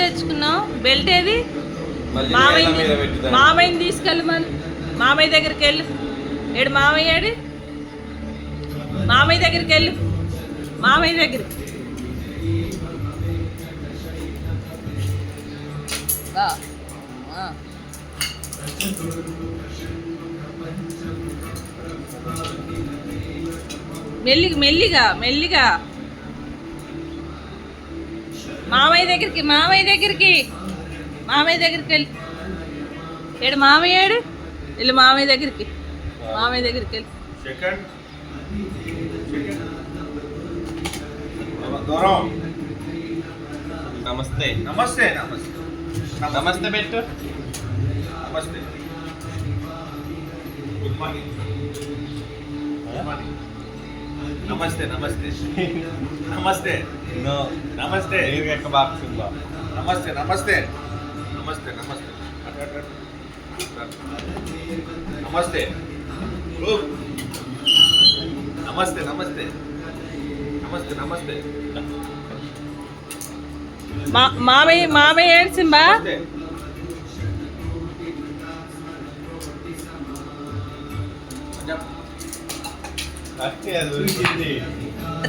తెచ్చుకున్నావు? బెల్ట్ ఏది? మామయ్యని తీసుకెళ్ళమని. మామయ్య దగ్గరికి వెళ్ళు. ఏడు మామయ్య ఏడు? మామయ్య దగ్గరికి వెళ్ళు. మామయ్య దగ్గరికి మెల్లిగా మెల్లిగా మెల్లిగా. మామయ్య దగ్గరికి మామయ్య దగ్గరికి మామయ్య దగ్గరికి వెళ్ళి. ఏడు మామయ్య ఏడు? వెళ్ళి మామయ్య దగ్గరికి. మామయ్య దగ్గరికి వెళ్ళి. నమస్తే నమస్తే నమస్తే నమస్తే పెట్టు. నమస్తే. Good morning. నమస్తే నమస్తే నమస్తే నో నమస్తే ఎక్క బాక్స్ నమస్తే నమస్తే నమస్తే నమస్తే నమస్తే నమస్తే నమస్తే నమస్తే నమస్తే. మామయ్య మామయ్య ఏడు సింబా?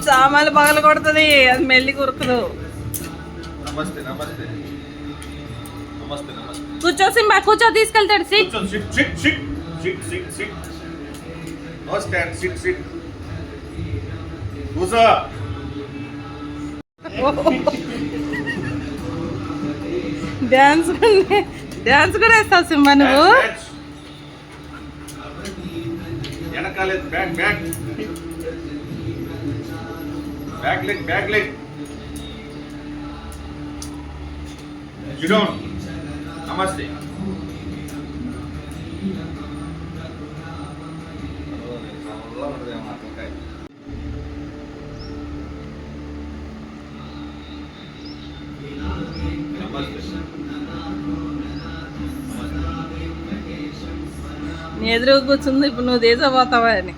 సామాన్లు పగలు కొడుతుంది, అది మెల్లి కురుకుదు. నమస్తే నమస్తే నమస్తే నమస్తే. కూర్చో సింబా, కూర్చో. తీసుకెళ్తాడు. Sit sit sit sit sit sit sit. No stand. Sit sit. కూర్చో. డాన్స్ డాన్స్ కూడా వేస్తావు సింబా నువ్వు? వెనకాలే back back back leg back leg. Sit down. నమస్తే. నీ ఎదురు కూర్చుంది, ఇప్పుడు నువ్వు దేశపోతావా అని.